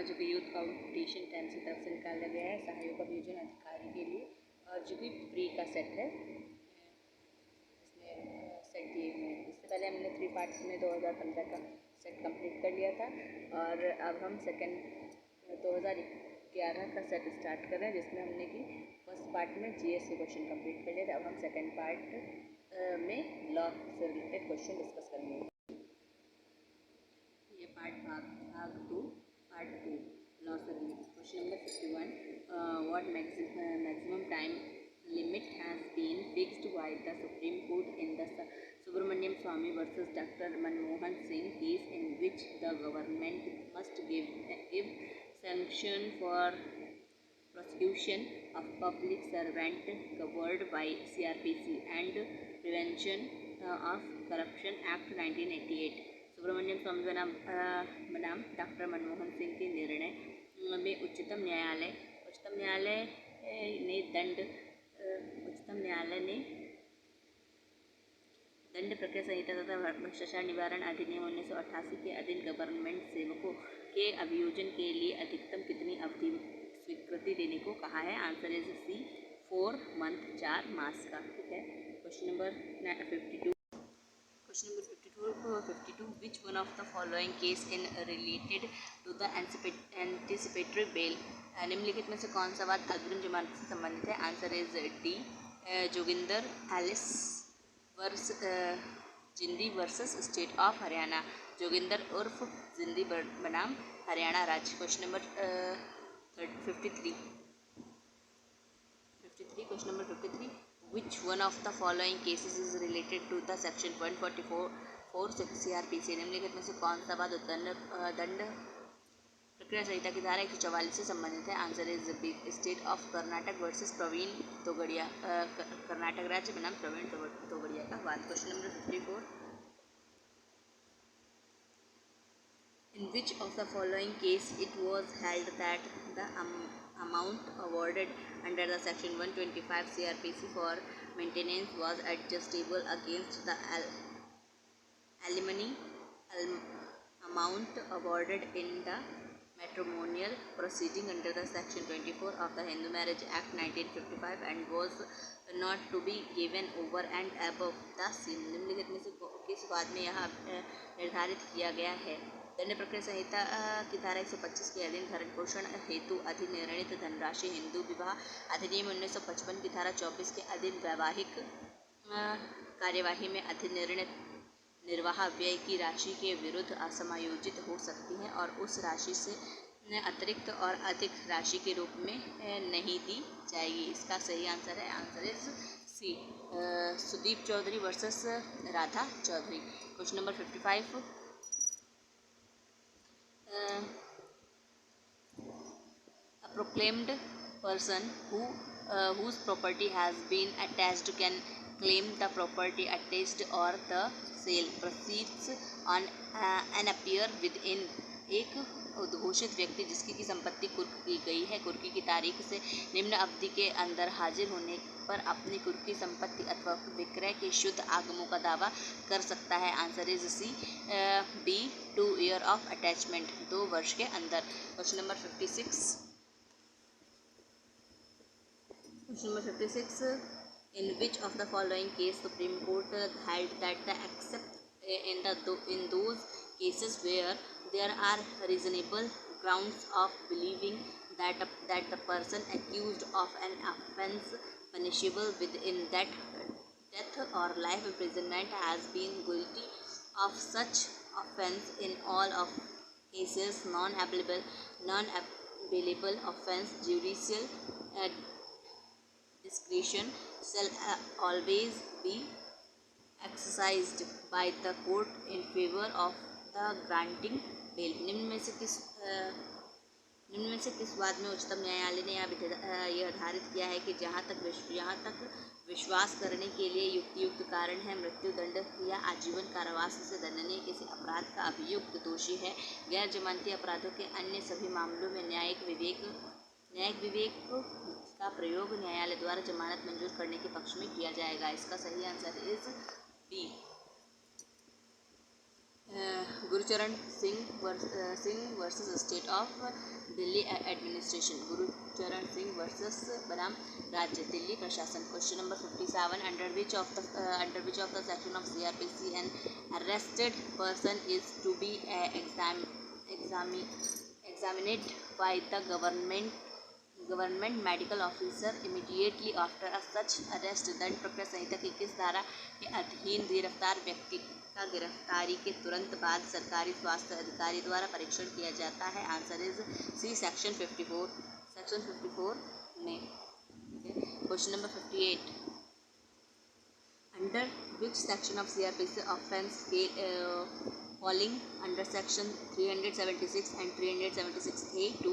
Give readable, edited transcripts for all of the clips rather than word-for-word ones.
जो कि youth competition time की तरफ से निकाला गया है सहायक अभियोजन अधिकारी के लिए, और जो कि प्री का सेट है, इसमें सेट दिए हुए हैं। इससे पहले हमने 3 पार्ट्स में 2015 का सेट कंप्लीट कर लिया था, और अब हम सेकेंड 2011 का सेट स्टार्ट कर रहे हैं, जिसमें हमने कि फर्स्ट पार्ट में जीएस के क्वेश्चन कंप्लीट कर लिया था। अब हम सेकेंड पार्ट में लॉ से रिलेटेड क्वेश्चन डिस्कस करेंगे। ये पार्ट भाग 2 पार्ट 2 लॉ से related question number 51, what maximum time limit has been fixed by the Supreme Court in the Subramaniam Swamy versus Dr. Manmohan Singh case, in which the government must give sanction for prosecution of public servant covered by CRPC and Prevention of Corruption Act 1988। Subramaniam स्वामी बनाम doctor Manmohan Singh के निर्णय में उच्चतम न्यायालय ने दंड प्रक्रिया संहिता तथा भ्रष्टाचार निवारण अधिनियम 1988 के अधीन गवर्नमेंट सेवकों के अभियोजन के लिए अधिकतम कितनी अवधि स्वीकृति देने को कहा है। आंसर इज सी 4 मंथ 4 मास का। ठीक है। Question number 52 which one of the following case in related to the anticipatory bail, निम्नलिखित में से कौन सा बात अग्रिम जमानत से संबंधित है। Answer is D Joginder alias Jindi versus state of Haryana. Joginder उर्फ जिंदी बनाम हरियाणा राज्य। Question number 53 question number 53 which one of the following cases is related to the section 144 CRPC, निम्नलिखित में से कौन सा बात दंड प्रक्रिया संहिता की धारा 144 से संबंधित है। Answer is b state of Karnataka versus Praveen Togadia, Karnataka राज्य बनाम प्रवीण तोगड़िया का बात। Question number 54 in which of the following case it was held that the amount awarded under the section 125 CRPC for maintenance was adjustable against the alimony amount awarded in the matrimonial proceeding under the section 24 of the Hindu Marriage Act 1955 and was not to be given over and above the same, निम्नलिखित में से किस बात में यह निर्धारित किया गया है। दंड प्रक्रिया संहिता की धारा 125 के अधीन भरण पोषण हेतु अधिनिर्णित धनराशि हिंदू विवाह अधिनियम 1955 की धारा 24 के अधीन वैवाहिक कार्यवाही में अधिनिर्णित निर्वाह व्यय की राशि के विरुद्ध असमायोजित हो सकती है और उस राशि से अतिरिक्त और अधिक राशि के रूप में नहीं दी जाएगी। इसका सही आंसर है, answer is c Sudeep Chaudhary versus Radha Chaudhary. Question number 55 a proclaimed person whose property has been attached can claim the property attached or the sale proceeds on an appear within। एक उद्घोषित व्यक्ति जिसकी की संपत्ति कुर्क की गई है कुर्की की तारीख से निम्न अवधि के अंदर हाजिर होने पर अपनी कुर्की संपत्ति अथवा विक्रय के शुद्ध आगमों का दावा कर सकता है। Answer is c b 2 year of attachment, 2 वर्ष के अंदर। Question number 56 in which of the following case Supreme Court held that the except in those cases where there are reasonable grounds of believing that the person accused of an offence punishable within that death or life imprisonment has been guilty of such offence in all of cases non-appellable offence judicial discretion shall always be exercised by the court in favor of the granting bail। निम्न में से किस बात में उच्चतम न्यायालय ने यह निर्धारित किया है कि जहाँ तक विश्वास करने के लिए युक्त कारण है, मृत्युदंड या आजीवन कारावास से दंडनीय किसी अपराध का अभियुक्त दोषी है, गैर जमानती अपराधों के अन्य सभी मामलों में न्यायिक विवेक का प्रयोग न्यायालय द्वारा जमानत मंजूर करने के पक्ष में किया जाएगा। इसका सही answer is B. Gurucharan Singh versus state of Delhi administration. Gurucharan Singh versus बनाम राज्य दिल्ली प्रशासन। Question number 57, under which of the section of CRPC an arrested person is to be examined by the government medical officer immediately after a such arrest. दंड प्रक्रिया संहिता की किस धारा के अधीन गिरफ्तार व्यक्ति का गिरफ्तारी के तुरंत बाद सरकारी स्वास्थ्य अधिकारी द्वारा परीक्षण किया जाता है? आंसर इज सी, सेक्शन 54 में। Question number 58, under which section of CRPC offence falling under section 376 and 376A to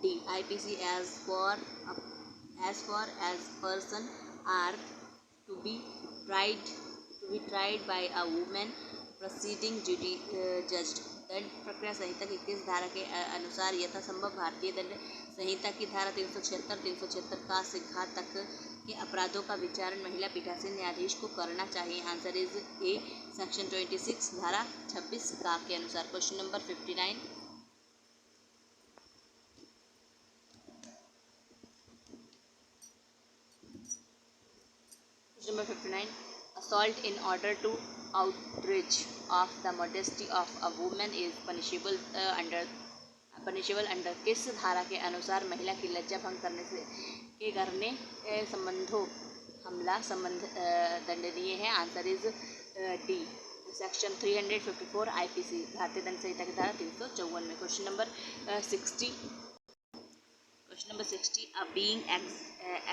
D IPC as far as person are to be tried by a woman proceeding judged। दंड प्रक्रिया संहिता की किस धारा के अनुसार यथासंभव भारतीय दंड संहिता की धारा 376 का से घात तक के अपराधों का विचारण महिला पीठासीन न्यायाधीश को करना चाहिए? आंसर इज ए, सेक्शन 26 धारा 26 का के अनुसार। Question number 59, Number 59, assault in order to outrage of the modesty of a woman is punishable under किस धारा के अनुसार महिला की लज्जा भंग करने संबंधों हमला संबंध दंडनीय है? Answer is D, section 354 IPC भारतीय दंड संहिता की धारा 354 में। Question number 60, a being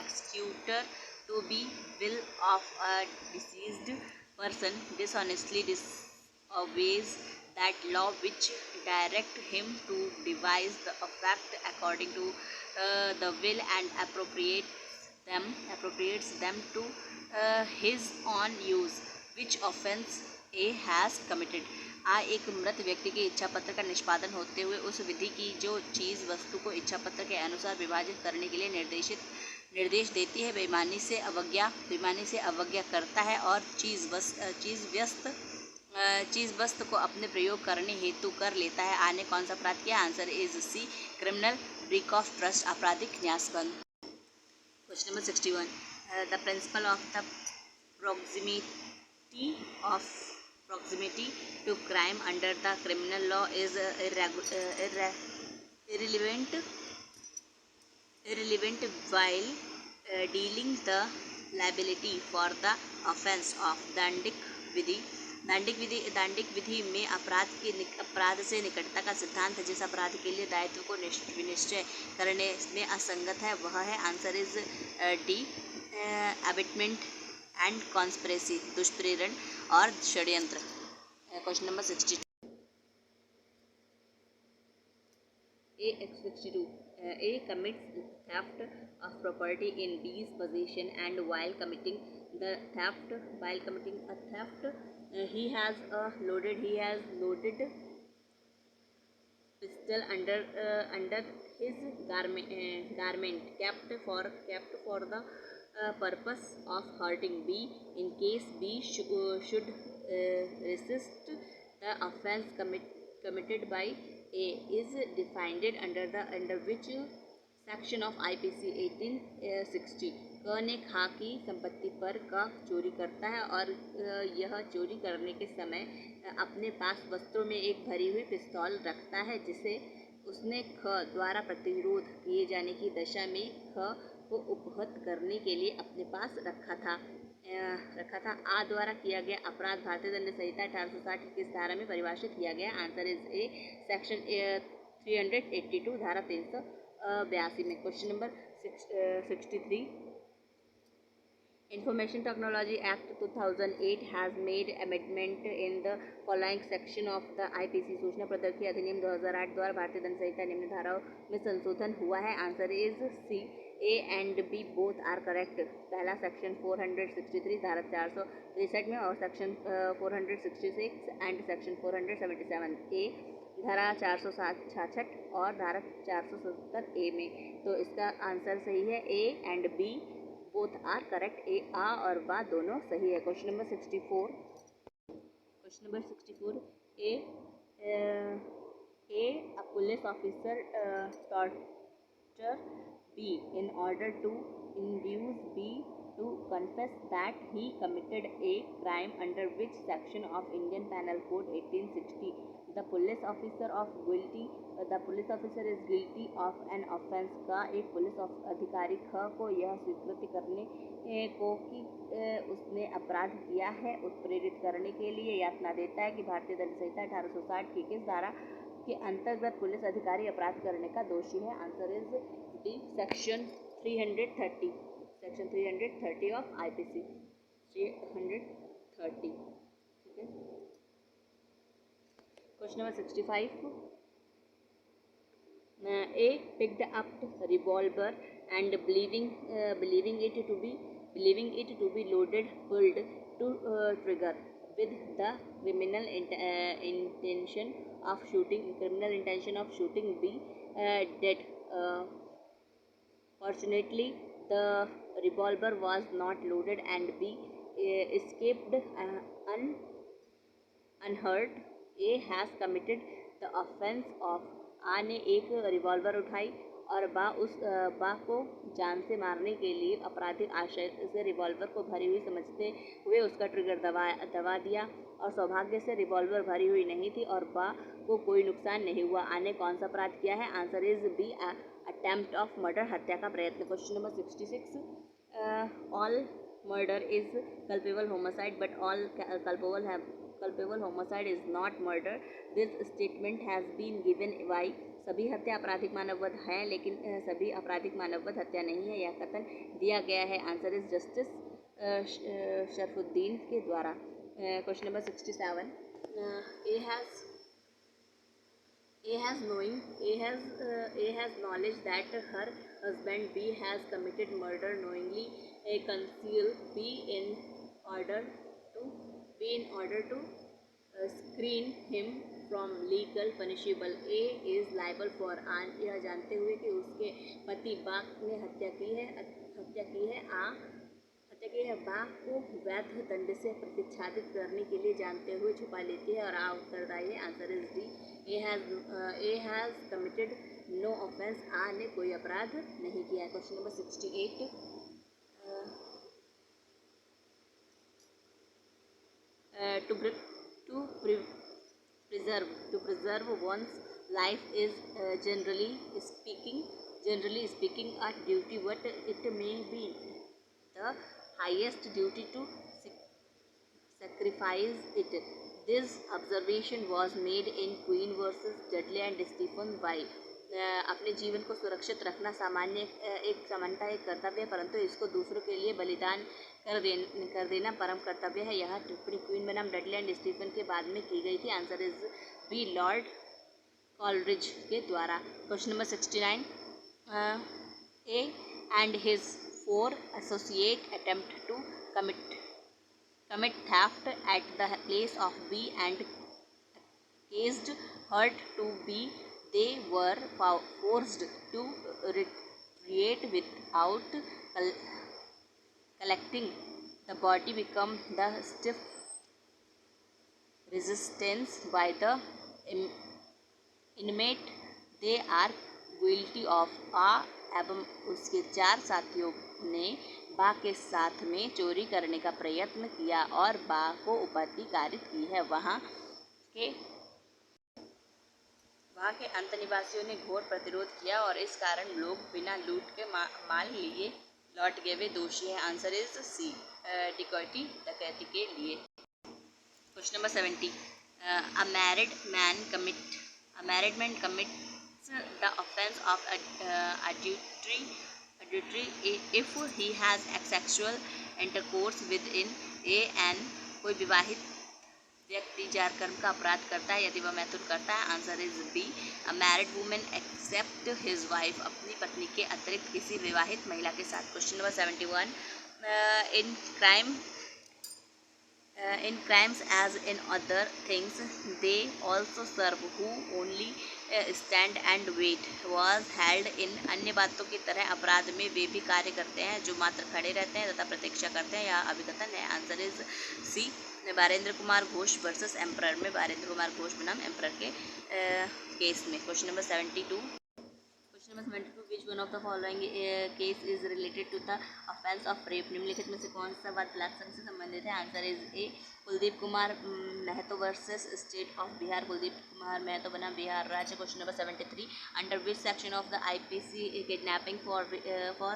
executor to be will of a deceased person dishonestly disobeys that law which direct him to devise the effect according to the will and appropriates them to his own use, which offence A has committed। एक मृत व्यक्ति के इच्छा पत्र का निष्पादन होते हुए उस विधि की जो चीज़ वस्तु को इच्छा पत्र के अनुसार विभाजित करने के लिए निर्देश देती है बेईमानी से अवज्ञा करता है और चीज़ वस्तु को अपने प्रयोग करने हेतु कर लेता है। आने कौन सा अपराध किया? Answer is C, criminal breach of trust आपराधिक न्यासभंग। Question number 61, the principle of the proximity to crime under the criminal law is irrelevant while dealing the liability for the offence of दांडिक विधि में अपराध से निकटता का सिद्धांत जिस अपराध के लिए दायित्व को विनिश्चय करने में असंगत है वह है? Answer is D, abetment and conspiracy दुष्प्रेरण और षड्यंत्र। Question number 62, A commits theft of property in B's possession and while committing a theft he has loaded pistol under his garment kept for the purpose of hurting B. In case B should resist, the offence committed by A is defined under which section of IPC 1860। क ने खा की संपत्ति पर क चोरी करता है और यह चोरी करने के समय अपने पास वस्त्रों में एक भरी हुई पिस्तौल रखता है जिसे उसने ख द्वारा प्रतिरोध किए जाने की दशा में ख को उपहत करने के लिए अपने पास रखा था। आ द्वारा किया गया अपराध भारतीय दंड संहिता 1860 किस धारा में परिभाषित किया गया? आंसर इज ए, सेक्शन 382 धारा 382 में। Question number 63, Information Technology Act 2008 has made amendment in the following section of the IPC। सूचना प्रौद्योगिकी अधिनियम 2008 द्वारा भारतीय दंड संहिता निम्न धाराओं में संशोधन हुआ है? Answer is C, A and B both are correct। पहला सेक्शन 463 धारा 463 में और सेक्शन 466 एंड सेक्शन 477 ए, धारा 466 और धारा 470 ए में। तो इसका आंसर सही है A and B both are correct. ए आ और बा दोनों सही है। Question number 64, A A police officer torture B in order to induce B to confess that he committed a crime under which section of Indian Penal Code 1860 the police officer is guilty of an offense का एक police अधिकारी ख को यह स्वीकृति करने को कि उसने अपराध किया है उत्प्रेरित करने के लिए यातना देता है कि भारतीय दंड संहिता 1860 की किस धारा के अंतर्गत पुलिस अधिकारी अपराध करने का दोषी है। Answer is D, section 330 of IPC 330। ठीक है। Question number 65। A picked up revolver and believing it to be loaded pulled to trigger with the criminal intention of shooting B dead. Fortunately, the revolver was not loaded and B escaped unhurt. A has committed the offense of आ ने एक revolver उठाई और बा को जान से मारने के लिए अपराधिक आशय से रिवॉल्वर को भरी हुई समझते हुए उसका ट्रिगर दबा दिया और सौभाग्य से रिवॉल्वर भरी हुई नहीं थी और बा को कोई नुकसान नहीं हुआ। आ ने कौन सा अपराध किया है? Answer is B, attempt of murder, हत्या का प्रयत्न। Question number 66। All murder is culpable homicide but all culpable homicide is not murder. This statement has been given by सभी हत्या आपराधिक मानववध है लेकिन सभी आपराधिक मानववध हत्या नहीं है। यह कथन दिया गया है। आंसर इज जस्टिस शरफुद्दीन के द्वारा। Question number 67। A has knowledge that her husband B has committed murder knowingly conceal B in order to screen him from legal punishable. A is liable for यह जानते हुए कि उसके पति बा ने हत्या की है बा को वैध दंड से प्रतिच्छादित करने के लिए जानते हुए छुपा लेती है और आ उत्तरदायी है। Answer is D, A has committed no offence. आ ने कोई अपराध नहीं किया है। Question number 68। To preserve one's life is generally speaking a duty, but it may be the highest duty to sacrifice it. This observation was made in Queen versus Dudley and Stephen by अपने जीवन को सुरक्षित रखना एक कर्तव्य है परंतु इसको दूसरों के लिए बलिदान कर देना परम कर्तव्य है। यह टिप्पणी क्वीन बनाम डडले एंड स्टीफन के बाद में की गई थी। Answer is B, lord Coleridge के द्वारा। Question number 69। A and his 4 associate attempt to commit theft at the place of B and caused hurt to B. They were forced to retreat without collecting. The body became the stiff resistance by the inmate. They are guilty of A एवं उसके 4 साथियों ने बा के साथ में चोरी करने का प्रयत्न किया और बा को उपाधि कारित की है। वहाँ के अंत निवासियों ने घोर प्रतिरोध किया और इस कारण लोग बिना लूट के माल लिए लौट गए। वे दोषी हैं। आंसर इज सी, डकैती के लिए। Question number 70। A married man commits the offense of adultery if he has sexual intercourse with कोई विवाहित व्यक्ति जार कर्म का अपराध करता है यदि वह मैथुन करता है। Answer is B, a married women except his wife, अपनी पत्नी के अतिरिक्त किसी विवाहित महिला के साथ। Question number 71। in crimes as in other things they also serve who only stand and wait was held in. अन्य बातों की तरह अपराध में वे भी कार्य करते हैं जो मात्र खड़े रहते हैं तथा प्रतीक्षा करते हैं, यह अभिकथन है। Answer is C, Barendra Kumar Ghosh versus emperor में बारेंद्र कुमार घोष बनाम एम्परर के केस में। Question number 72। Question number 72, which one of the following case is related to the offence of rape. निम्नलिखित में से कौन सा बात बलात्कार से संबंधित है। Answer is A, Kuldeep Kumar Mahto versus state of Bihar. Kuldeep Kumar Mahto बना बिहार राज्य। Question number 73, under which section of the IPC kidnapping for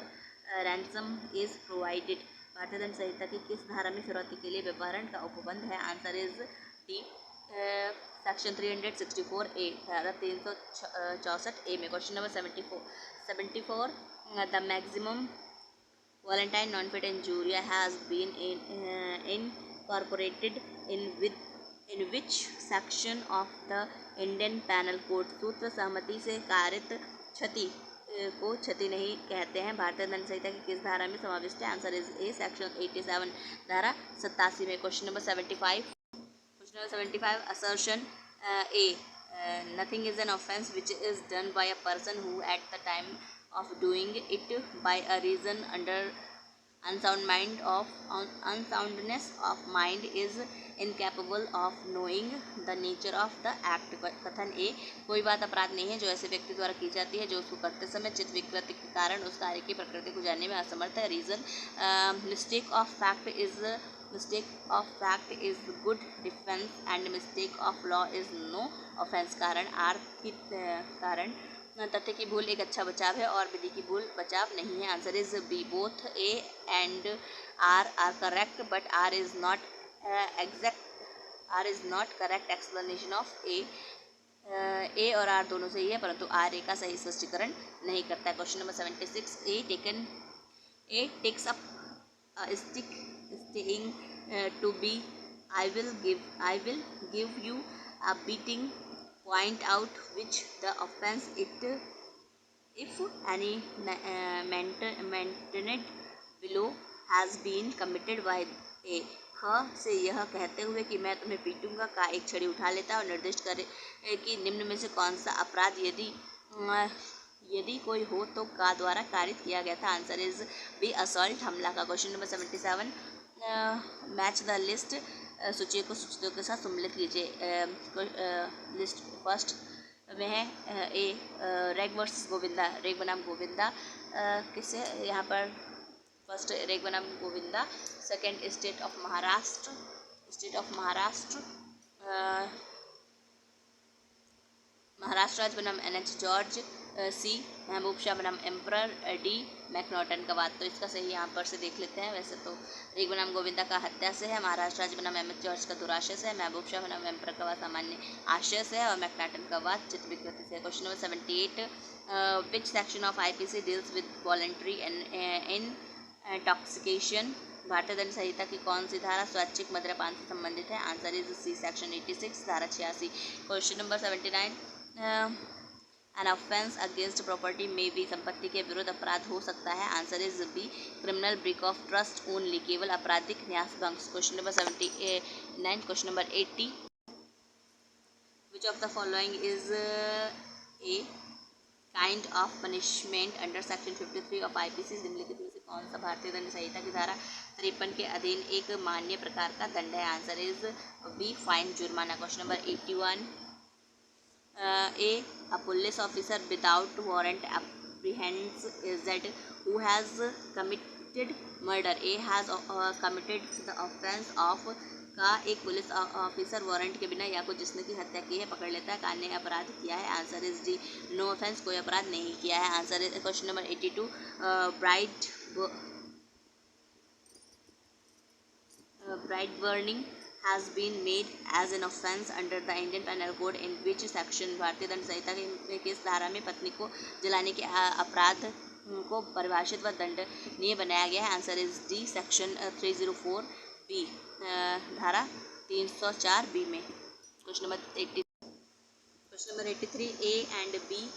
ransom is provided. भारतीय दंड संहिता की किस धारा में फिरौती के लिए व्यवहारण का उपबंध है। Answer is D, section 364 A, धारा 364 ए में। Question number 74, the maxim volenti non fit injuria has been incorporated in which section of the Indian penal code. सूत्र सहमति से कारित क्षति को क्षति नहीं कहते हैं, भारतीय दंड संहिता की किस धारा में समाविष्ट है। आंसर इज ए, सेक्शन 87 धारा 87 में। Question number 75, question number 75, assertion A, nothing is an offence which is done by a person who at the time of doing it by a reason under unsoundness of mind is incapable of knowing the nature of the act। कथन ए, कोई बात अपराध नहीं है जो ऐसे व्यक्ति द्वारा की जाती है जो उसको करते समय चित्त विकृति के कारण उस कार्य की प्रकृति को जानने में असमर्थ है। Reason, mistake of fact is good defence and mistake of law is no offence. कारण तथ्य की भूल एक अच्छा बचाव है और विधि की भूल बचाव नहीं है। Answer is B, both A and R correct but R is not correct explanation of A. A और आर दोनों सही है परंतु आर ए का सही स्पष्टीकरण नहीं करता है। Question number 76, A takes up stick saying to B I will give you a beating, point out which the offense it if any maintained below has been committed by a। ख से यह कहते हुए कि मैं तुम्हें पीटूंगा का एक छड़ी उठा लेता है और निर्दिष्ट करे कि निम्न में से कौन सा अपराध यदि कोई हो तो का द्वारा कारित किया गया था। आंसर इज बी, असॉल्ट, हमला का। Question number 77, match the list, सूची को सूचियों के साथ सम्मिलित कीजिए। लिस्ट फर्स्ट में है ए, रेग वर्सेस गोविंदा, रेग बनाम गोविंदा किसे यहाँ पर फर्स्ट रेग बनाम Govinda. Second state of Maharashtra, Maharashtra राज्य बनाम NH जॉर्ज। सी, महबूब शाह बनाम एम्परर। डी, मैकनॉटन का वाद। तो इसका सही यहाँ पर से देख लेते हैं। वैसे तो रेग बनाम गोविंदा का हत्या से है, महाराष्ट्र राज्य बनाम NH जॉर्ज का दुराशय से है, महबूब शाह बनाम एम्परर का वाद सामान्य आशय से है और मैकनॉटन का वाद चित्त विकृति से है। Question number 78, which section of IPC deals with voluntary intoxication. भारतीय दंड संहिता की कौन सी धारा स्वैच्छिक मद्यपान से संबंधित है। आंसर इज सी, सेक्शन 86 धारा 86। Question number 79, an offence against property में भी संपत्ति के विरुद्ध अपराध हो सकता है। Answer is B, criminal breach of trust only, केवल आपराधिक न्यास भंग। Question number 79। Question number 80, which of the following is a kind of punishment under section 53 of IPC। निम्नलिखित में से कौन सा भारतीय दंड संहिता की धारा 53 के अधीन एक मान्य प्रकार का दंड है। आंसर इज बी, फाइन, जुर्माना। Question number 81, a police officer without warrant apprehends Z who has committed murder। A has committed the offense of का एक पुलिस ऑफिसर वारंट के बिना या को जिसने की हत्या की है पकड़ लेता है का ने अपराध किया है। Answer is D, no offence, कोई अपराध नहीं किया है। Answer is question number 82, bride burning has been made as an offence under the Indian Penal Code in which section। भारतीय दंड संहिता के किस धारा में पत्नी को जलाने के अपराध को परिभाषित व दंडनीय बनाया गया है। Answer is D, section 304 B, धारा 304 बी में। Question number 83, A and B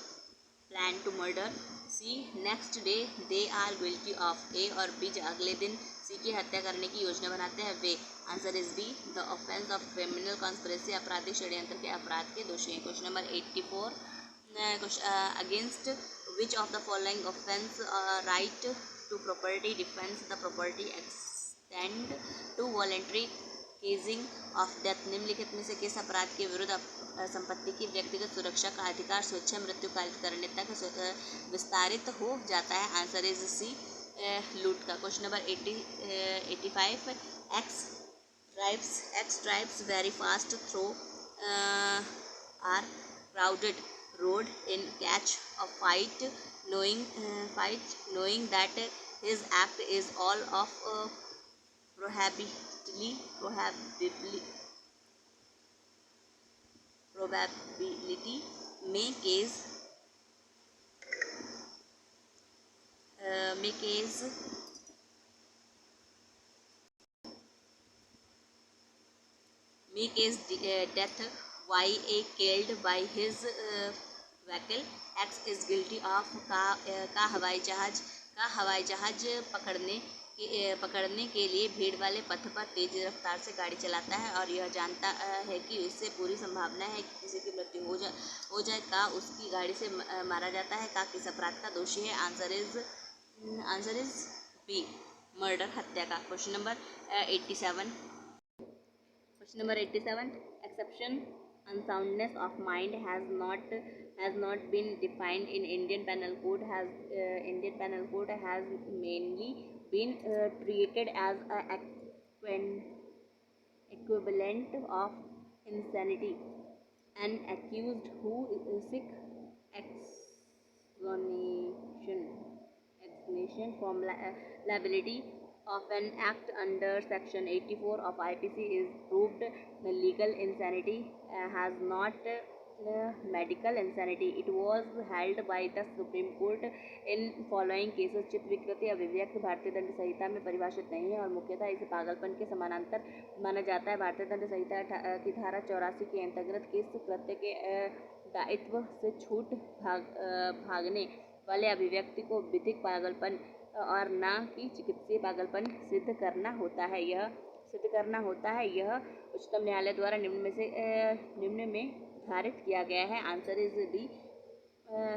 plan to murder. C, next day they are guilty of. A और बी अगले दिन सी की हत्या करने की योजना बनाते हैं वे। Answer is B, the offence of criminal conspiracy, आपराधिक षड्यंत्र के अपराध के दोषी हैं। Question number 84, against which of the following offense right to property defense the property extend to voluntary causing of death निम्नलिखित में से किस अपराध के विरुद्ध संपत्ति की व्यक्तिगत सुरक्षा का अधिकार स्वेच्छा मृत्यु कारित करने तक विस्तारित हो जाता है? आंसर इज सी, लूट का। Question number 85 X drives very fast through a crowded road in catch a fight knowing that his act is all of probability may case death why a killed by his vehicle X is guilty of का हवाई जहाज पकड़ने के लिए भीड़ वाले पथ पर तेज रफ्तार से गाड़ी चलाता है और यह जानता है कि इससे पूरी संभावना है कि किसी की मृत्यु हो जाए का उसकी गाड़ी से मारा जाता है का किस अपराध का दोषी है? आंसर इज बी, मर्डर, हत्या का। Question number 87 exception unsoundness of mind has not been defined in Indian Penal Code has mainly been treated as a equivalent of insanity. An accused who seek explanation from liability of an act under section 84 of IPC is proved legal insanity, has not medical insanity. It was held by the Supreme Court in following cases. चित्त विकृति अभिव्यक्त भारतीय दंड संहिता में परिभाषित नहीं है और मुख्यतः इसे पागलपन के समानांतर माना जाता है। भारतीय दंड संहिता की धारा 84 के अंतर्गत किस कृत्य के दायित्व से छूट भागने वाले अभिव्यक्ति को विधिक पागलपन और न कि चिकित्सीय पागलपन सिद्ध करना होता है? यह उच्चतम न्यायालय द्वारा निम्न में धारित किया गया है। Answer is D,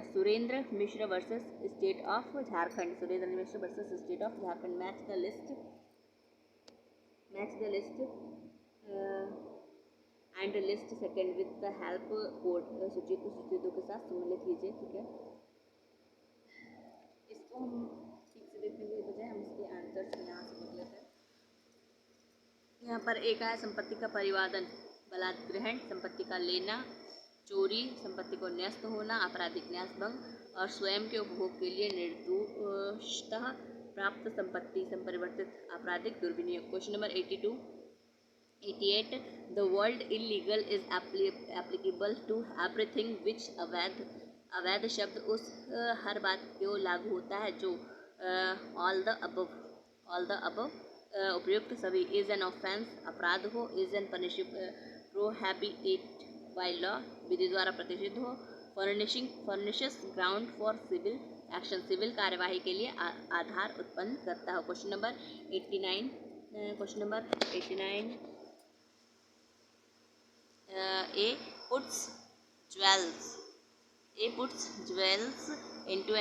Surendra Mishra versus state of Jharkhand. Match the list and list second with the help code सूचितों के साथ सम्मिलित कीजिए। ठीक है, इसको हम ठीक से देखने के बजाय हम इसके आंसर्स यहाँ से देख लेते हैं। यहाँ पर एक है संपत्ति का परिवादन, बलात्ग्रहण, संपत्ति का लेना, चोरी, संपत्ति को न्यस्त होना, आपराधिक न्यासभंग और स्वयं के उपभोग के लिए निर्दोषतः प्राप्त संपत्ति संपरिवर्तित आपराधिक दुर्विनियोग। Question number 88 the word illegal is applicable to everything which अवैध शब्द उस हर बात को लागू होता है जो ऑल द अबव उपयुक्त सभी। इज एन ऑफेंस अपराध हो, is an prohibited by law विधि द्वारा प्रतिषिद्ध हो, furnishes ground for civil action civil कार्यवाही के लिए आधार उत्पन्न करता हो। Question number 89 A puts jewels into a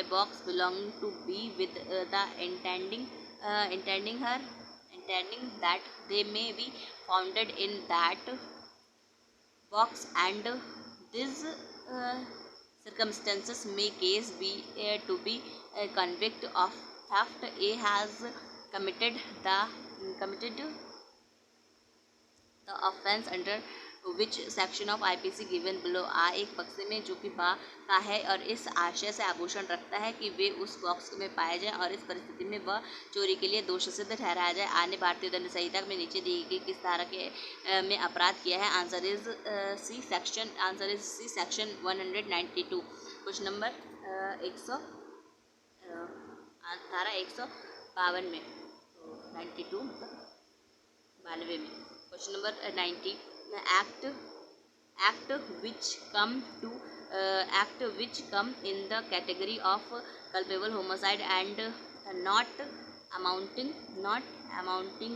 box belonging to B with the intending that they may be found in that box, and these circumstances may case B to be convicted of theft. A has committed the offense under which section of IPC given below। आ एक बक्से में जो कि बा का है और इस आशय से आभूषण रखता है कि वे उस बॉक्स में पाए जाएं और इस परिस्थिति में वह चोरी के लिए दोष सिद्ध ठहराया जाए। आ ने भारतीय दंड संहिता में नीचे दी गई किस धारा के में अपराध किया है? Answer is C section 192। Question number 100 धारा 152 में 92 मतलब 92 में। Question number 90 act which come in the category of culpable homicide and not amounting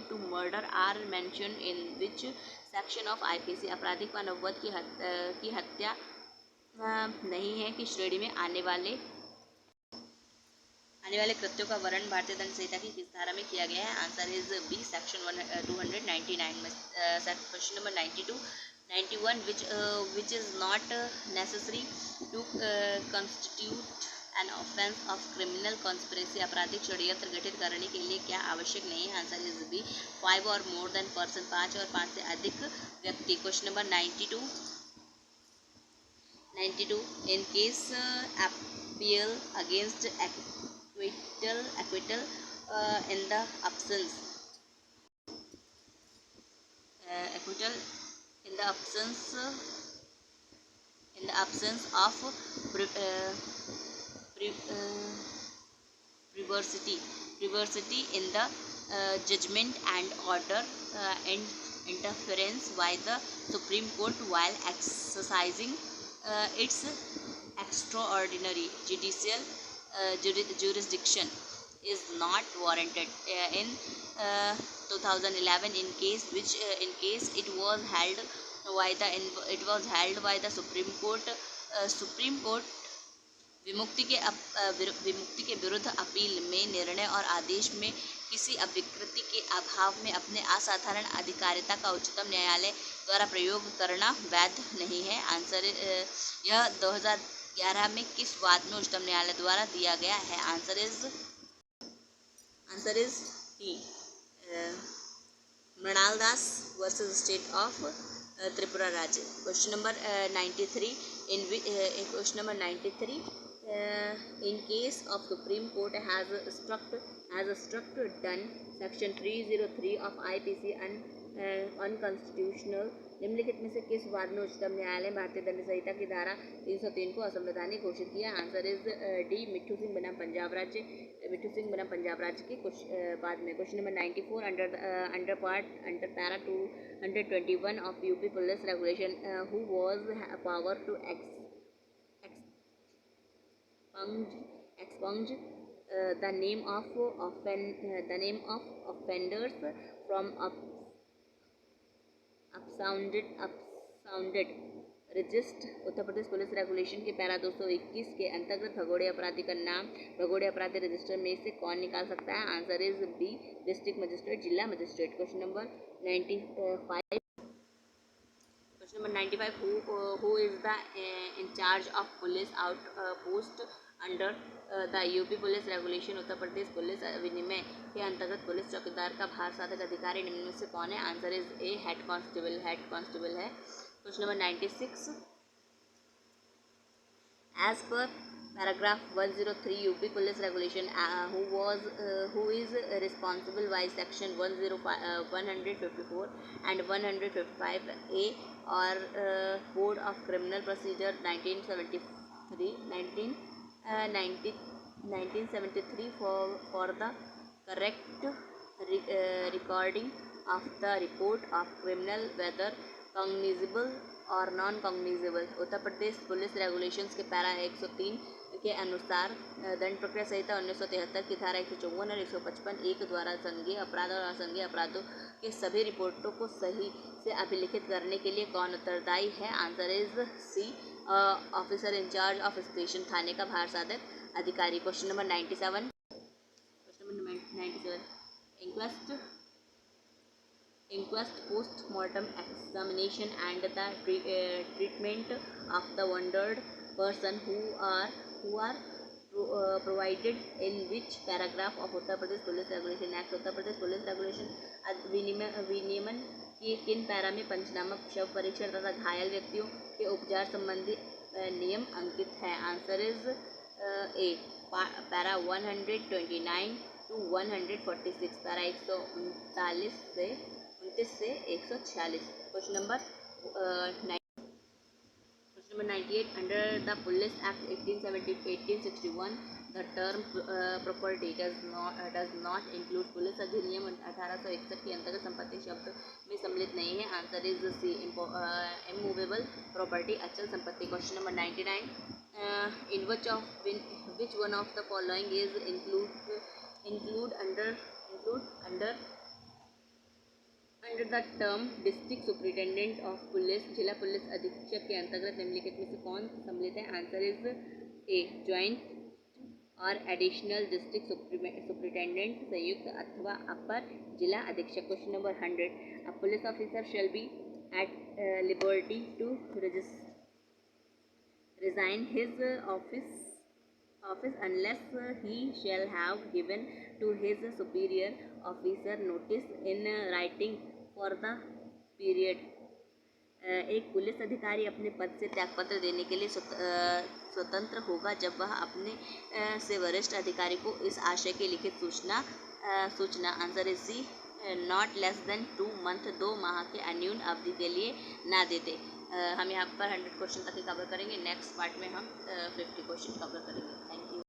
to murder are mentioned in which section of IPC? आपराधिक मानववध की हत्या नहीं है कि श्रेणी में आने वाले कृत्यों का वर्णन भारतीय दंड संहिता की किस धारा में किया गया है? आंसर इज बी, सेक्शन 299 में। Question number 92 91 which is not necessary to constitute an offense of criminal conspiracy। आपराधिक षड्यंत्र गठित करने के लिए क्या आवश्यक नहीं है? Answer is B, 5 or more than person, 5 और 5 से अधिक व्यक्ति। Question number 92 in case appeal against acquittal in the absence acquittal in the absence of privacy in the judgment and order and interference by the Supreme Court while exercising its extraordinary judicial jurisdiction is not warranted in 2011 in case it was held by the Supreme Court विमुक्ति के विरुद्ध appeal में निर्णय और आदेश में किसी अभिकृति के अभाव में अपने असाधारण अधिकारिता का उच्चतम न्यायालय द्वारा प्रयोग करना वैध नहीं है। आंसर यह 2011 में किस वाद में उच्चतम न्यायालय द्वारा दिया गया है? Answer is D, Mrinal Das versus state of Tripura राज्य। Question number 93 in case of Supreme Court has struck down section 303 of IPC unconstitutional। निम्नलिखित में से किस वाद में उच्चतम न्यायालय भारतीय दंड संहिता की धारा 303 को असंवैधानिक घोषित किया? आंसर इज डी, मिट्ठू सिंह बनाम पंजाब राज्य के कुछ बाद में। Question number 94 under para 221 of UP police regulation who was power to expunge the name of offenders from upsounded register. Uttar Pradesh police regulation के पैरा 221 के अंतर्गत भगोड़े अपराधी का नाम भगोड़े अपराधी रजिस्टर में से कौन निकाल सकता है? Answer is B, district magistrate, जिला magistrate. Question number 95 who is the in charge of police outpost under the UP police regulation. Uttar Pradesh police विनिमय के अंतर्गत पुलिस चौकीदार का भार साधक अधिकारी निम्न में से कौन है? Answer is A, head constable है। Question number 96 as per paragraph 103 UP police regulation who is responsible by section 154 and 155A or Code of Criminal Procedure 1973 for the correct recording of the report of criminal whether cognizable और non cognizable. उत्तर Pradesh police regulations के para 103 के अनुसार दंड प्रक्रिया संहिता 1973 की धारा 154 और 155 एक द्वारा संज्ञेय अपराध और असंज्ञेय अपराधों के सभी रिपोर्टों को सही से अभिलिखित करने के लिए कौन उत्तरदायी है? Answer is C, officer in charge of station, थाने का भार साधक अधिकारी। Question number 97 inquest, post-mortem examination and the treatment of the wounded person who are provided in which paragraph of Uttar Pradesh Police Regulation Act। Uttar Pradesh police regulation विनियमन के किन para में पंचनामा, शव परीक्षण तथा घायल व्यक्तियों के उपचार संबंधी नियम अंकित है? Answer is A, para 129 to 146, para 139 से 146। Question number 98 under the police act 1861 the term property does not include. Police अधिनियम 1861 के अंतर्गत संपत्ति शब्द में सम्मिलित नहीं है। Answer is C, immovable property, अचल संपत्ति। Question number 99 in which one of the following is include under under the term district superintendent of police, जिला पुलिस अधीक्षक के अंतर्गत निम्नलिखित में से कौन सम्मिलित है? आंसर इज ए ज्वाइंट और एडिशनल डिस्ट्रिक्ट सुपरिटेंडेंट, संयुक्त अथवा अपर जिला अधीक्षक। Question number 100, a police officer shall be at liberty to resign his office unless he shall have given to his superior officer notice in writing for the period। एक police अधिकारी अपने पद से त्यागपत्र देने के लिए स्वतंत्र होगा जब वह अपने से वरिष्ठ अधिकारी को इस आशय की लिखित सूचना answer is C not less than 2 month 2 माह के अन्यून अवधि के लिए ना देते। हम यहाँ पर 100 क्वेश्चन तक ही कवर करेंगे। नेक्स्ट पार्ट में हम 50 क्वेश्चन कवर करेंगे। Thank you.